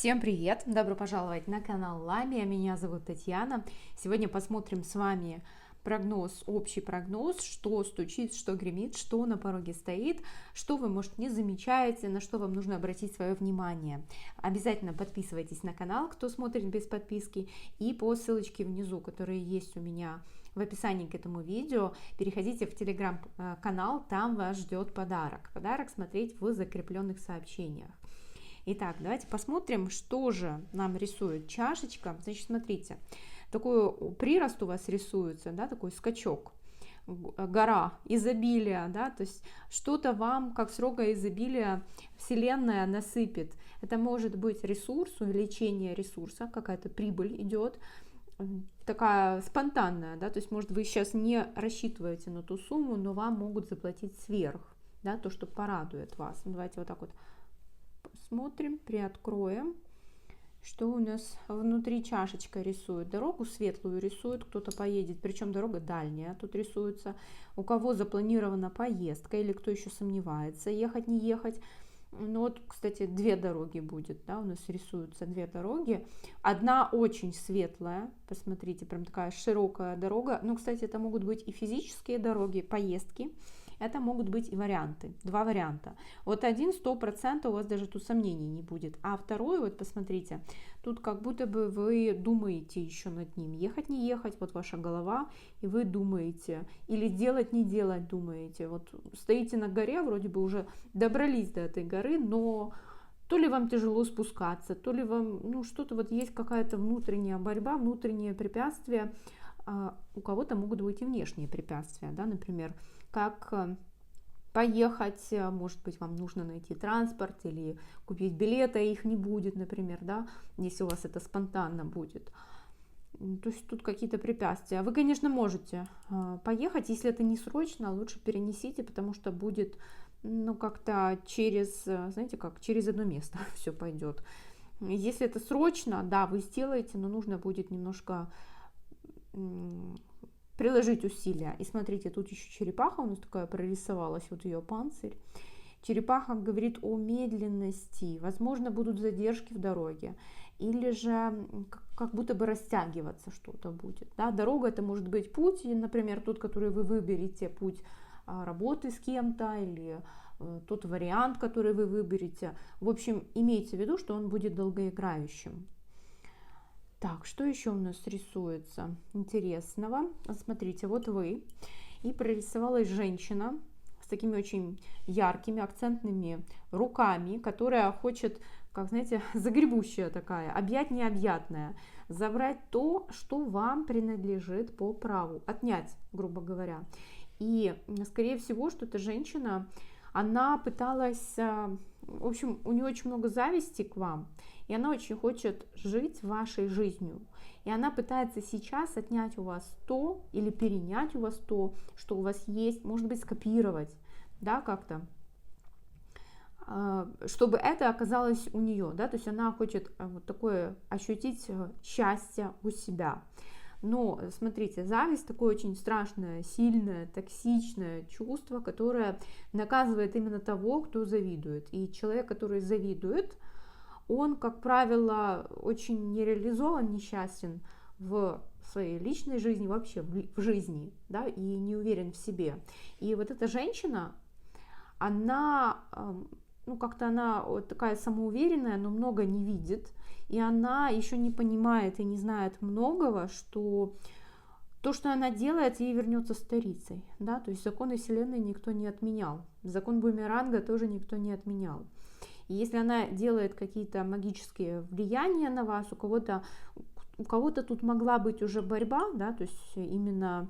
Всем привет! Добро пожаловать на канал Ламия. Меня зовут Татьяна. Сегодня посмотрим с вами прогноз, общий прогноз, что стучит, что гремит, что на пороге стоит, что вы, может, не замечаете, на что вам нужно обратить свое внимание. Обязательно подписывайтесь на канал, кто смотрит без подписки, и по ссылочке внизу, которые есть у меня в описании к этому видео, переходите в телеграм-канал, там вас ждет подарок. Подарок смотреть в закрепленных сообщениях. Итак, давайте посмотрим, что же нам рисует чашечка. Значит, смотрите, такой прирост у вас рисуется, да, такой скачок, гора изобилия, да, то есть что-то вам, как с рога изобилия, Вселенная насыпет. Это может быть ресурс, увеличение ресурса, какая-то прибыль идет, такая спонтанная, да, то есть, может, вы сейчас не рассчитываете на ту сумму, но вам могут заплатить сверх, да, то, что порадует вас. Давайте вот так вот смотрим, приоткроем, что у нас внутри. Чашечка рисует дорогу светлую, рисует, кто-то поедет, причем дорога дальняя тут рисуется, у кого запланирована поездка или кто еще сомневается, ехать, не ехать. Ну вот, кстати, две дороги будет, да, у нас рисуются две дороги. Одна очень светлая, посмотрите, прям такая широкая дорога. Ну, кстати, это могут быть и физические дороги, поездки. Это могут быть и варианты, два варианта. Вот один 100% у вас даже тут сомнений не будет. А второй, вот посмотрите, тут как будто бы вы думаете еще над ним. Ехать, не ехать, вот ваша голова, и вы думаете. Или делать, не делать думаете. Вот стоите на горе, вроде бы уже добрались до этой горы, но то ли вам тяжело спускаться, то ли вам, ну, что-то вот есть какая-то внутренняя борьба, внутреннее препятствие. У кого-то могут быть и внешние препятствия, да, например, как поехать, может быть, вам нужно найти транспорт или купить билеты, а их не будет, например, да, если у вас это спонтанно будет. То есть тут какие-то препятствия. Вы, конечно, можете поехать, если это не срочно, лучше перенесите, потому что будет, ну, как-то через, знаете, как через одно место все пойдет. Если это срочно, да, вы сделаете, но нужно будет немножко приложить усилия. И смотрите, тут еще черепаха у нас такая прорисовалась, вот ее панцирь. Черепаха говорит о медленности, возможно, будут задержки в дороге, или же как будто бы растягиваться что-то будет. Да? Дорога — это может быть путь, например, тот, который вы выберете, путь работы с кем-то, или тот вариант, который вы выберете. В общем, имейте в виду, что он будет долгоиграющим. Так, что еще у нас рисуется интересного? Смотрите, вот вы, и прорисовалась женщина с такими очень яркими акцентными руками, которая хочет, как, знаете, загребущая такая, объять необъятная, забрать то, что вам принадлежит по праву, отнять, грубо говоря. И, скорее всего, что эта женщина, она пыталась, в общем, у нее очень много зависти к вам, и она очень хочет жить вашей жизнью. И она пытается сейчас отнять у вас то или перенять у вас то, что у вас есть, может быть, скопировать, да, как-то, чтобы это оказалось у нее, да, то есть она хочет вот такое ощутить счастье у себя. Но, смотрите, зависть — такое очень страшное, сильное, токсичное чувство, которое наказывает именно того, кто завидует. И человек, который завидует, он, как правило, очень нереализован, несчастен в своей личной жизни, вообще в жизни, да, и не уверен в себе. И вот эта женщина, она, ну, как-то она вот такая самоуверенная, но много не видит, и она еще не понимает и не знает многого, что то, что она делает, ей вернется старицей, да, то есть законы Вселенной никто не отменял, закон бумеранга тоже никто не отменял. И если она делает какие-то магические влияния на вас, у кого-то тут могла быть уже борьба, да, то есть именно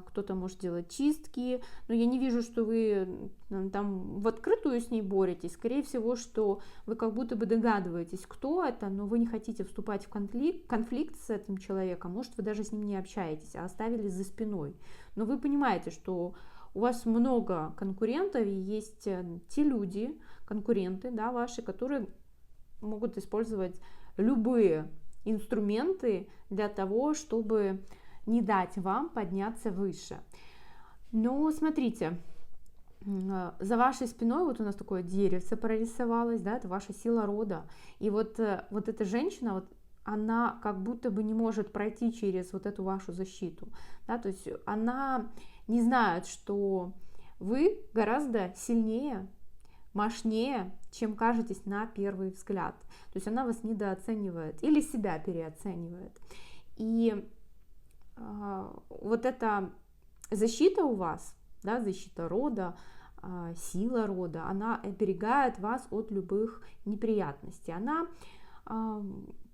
кто-то может делать чистки, но я не вижу, что вы там в открытую с ней боретесь. Скорее всего, что вы как будто бы догадываетесь, кто это, но вы не хотите вступать в конфликт с этим человеком. Может, вы даже с ним не общаетесь, а оставили за спиной. Но вы понимаете, что у вас много конкурентов, и есть те люди, конкуренты, да, ваши, которые могут использовать любые инструменты для того, чтобы не дать вам подняться выше. Но смотрите, За вашей спиной вот у нас такое деревце прорисовалось, да, это ваша сила рода. И вот эта женщина, вот она как будто бы не может пройти через вот эту вашу защиту, да, то есть она не знает, что вы гораздо сильнее, мощнее, чем кажетесь на первый взгляд. То есть она вас недооценивает или себя переоценивает. И вот эта защита у вас, да, защита рода, сила рода, она оберегает вас от любых неприятностей. Она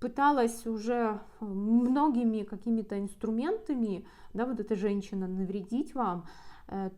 пыталась уже многими какими-то инструментами, да, вот эта женщина, навредить вам.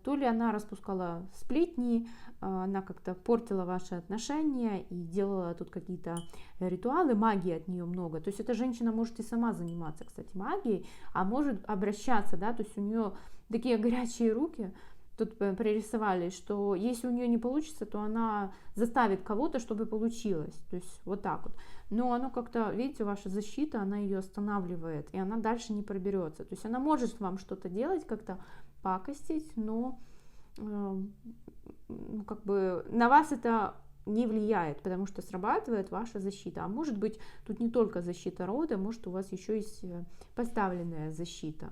То ли она распускала сплетни, она как-то портила ваши отношения и делала тут какие-то ритуалы, магии от нее много. То есть эта женщина может и сама заниматься, кстати, магией, а может обращаться, да, то есть у нее такие горячие руки, тут прорисовали, что если у нее не получится, то она заставит кого-то, чтобы получилось. То есть вот так вот. Но оно как-то, видите, ваша защита, она ее останавливает, и она дальше не проберется. То есть она может вам что-то делать, как-то пакостить, но как бы на вас это не влияет, потому что срабатывает ваша защита. А может быть, тут не только защита рода, может у вас еще есть поставленная защита.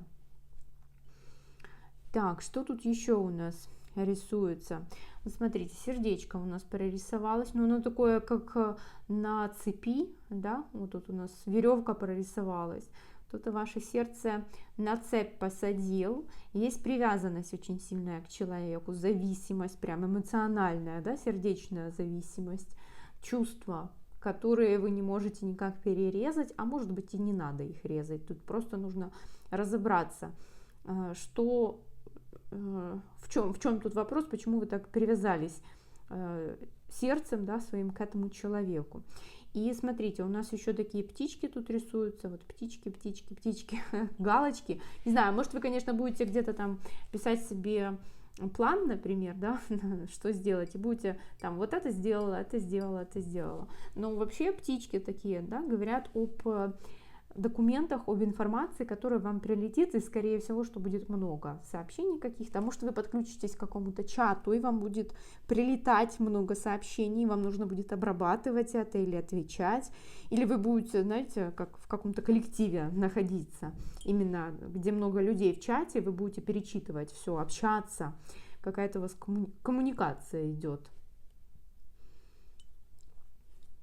Так, что тут еще у нас рисуется? Вот смотрите, сердечко у нас прорисовалось, но оно такое, как на цепи, да, вот тут у нас веревка прорисовалась. Кто-то ваше сердце на цепь посадил. Есть привязанность очень сильная к человеку, зависимость, прям эмоциональная, да, сердечная зависимость, чувства, которые вы не можете никак перерезать, а может быть и не надо их резать. Тут просто нужно разобраться, что, в чем тут вопрос, почему вы так привязались сердцем, да, своим к этому человеку. И смотрите, у нас еще такие птички тут рисуются, вот птички, птички, птички, галочки. Не знаю, может вы, конечно, будете где-то там писать себе план, например, да, что сделать, и будете там вот это сделала, это сделала, это сделала. Но вообще птички такие, да, говорят об документах, об информации, которая вам прилетит, и скорее всего, что будет много сообщений каких-то, может вы подключитесь к какому-то чату, и вам будет прилетать много сообщений, вам нужно будет обрабатывать это или отвечать, или вы будете, знаете, как в каком-то коллективе находиться, именно где много людей в чате, вы будете перечитывать все, общаться, какая-то у вас коммуникация идет.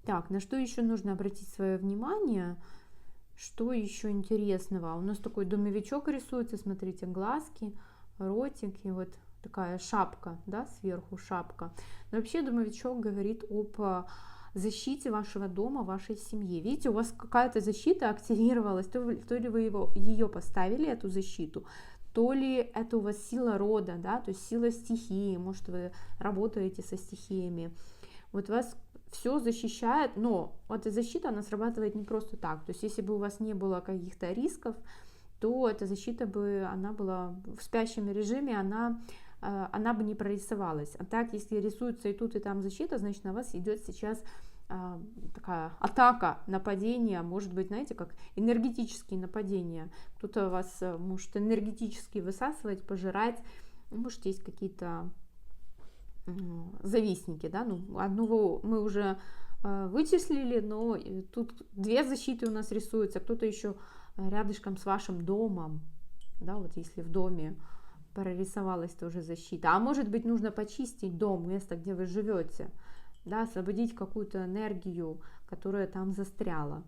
Так, на что еще нужно обратить свое внимание? Что еще интересного? У нас такой домовичок рисуется, смотрите, глазки, ротик и вот такая шапка, да, сверху шапка. Но вообще домовичок говорит об защите вашего дома, вашей семьи. Видите, у вас какая-то защита активировалась, то ли вы ее поставили, эту защиту, то ли это у вас сила рода, да, то есть сила стихии, может вы работаете со стихиями. Вот вас все защищает, но эта защита, она срабатывает не просто так. То есть если бы у вас не было каких-то рисков, то эта защита бы, она была в спящем режиме, она бы не прорисовалась. А так, если рисуется и тут, и там защита, значит, на вас идет сейчас такая атака, нападение, может быть, знаете, как энергетические нападения. Кто-то вас может энергетически высасывать, пожирать, может, есть какие-то завистники, да, ну, одного мы уже вычислили, но тут две защиты у нас рисуются, кто-то еще рядышком с вашим домом, да, вот если в доме прорисовалась тоже защита, а может быть нужно почистить дом, место, где вы живете, да, освободить какую-то энергию, которая там застряла,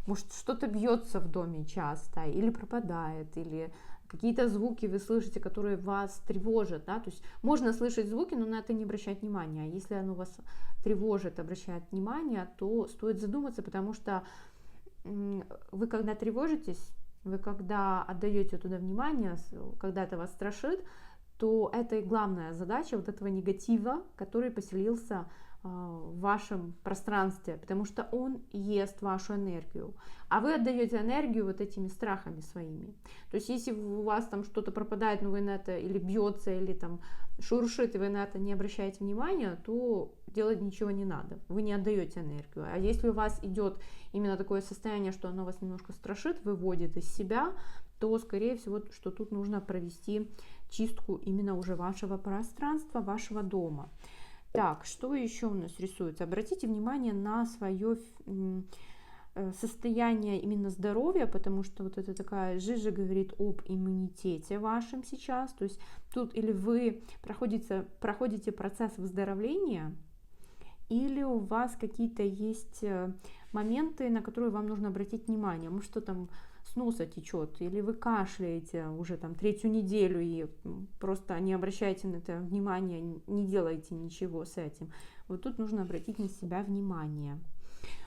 может что-то бьется в доме часто, или пропадает, или какие-то звуки вы слышите, которые вас тревожат, да, то есть можно слышать звуки, но на это не обращать внимания, а если оно вас тревожит, обращает внимание, то стоит задуматься, потому что вы когда тревожитесь, вы когда отдаете туда внимание, когда это вас страшит, то это и главная задача вот этого негатива, который поселился в вашем пространстве, потому что он ест вашу энергию, а вы отдаете энергию вот этими страхами своими. То есть если у вас там что-то пропадает, но вы на это или бьется, или там шуршит, и вы на это не обращаете внимания, то делать ничего не надо, вы не отдаете энергию. А если у вас идет именно такое состояние, что оно вас немножко страшит, выводит из себя, то, скорее всего, что тут нужно провести чистку именно уже вашего пространства, вашего дома. Так, что еще у нас рисуется? Обратите внимание на свое состояние именно здоровья, потому что вот это такая жижа говорит об иммунитете вашем сейчас. То есть тут или вы проходите процесс выздоровления, или у вас какие-то есть моменты, на которые вам нужно обратить внимание. Может, что там с носа течет, или вы кашляете уже там 3-ю неделю и просто не обращаете на это внимания, не делаете ничего с этим. Вот тут нужно обратить на себя внимание.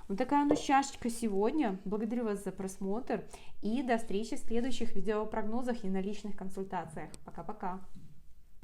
Вот такая у нас чашечка сегодня. Благодарю вас за просмотр и до встречи в следующих видеопрогнозах и на личных консультациях. Пока-пока!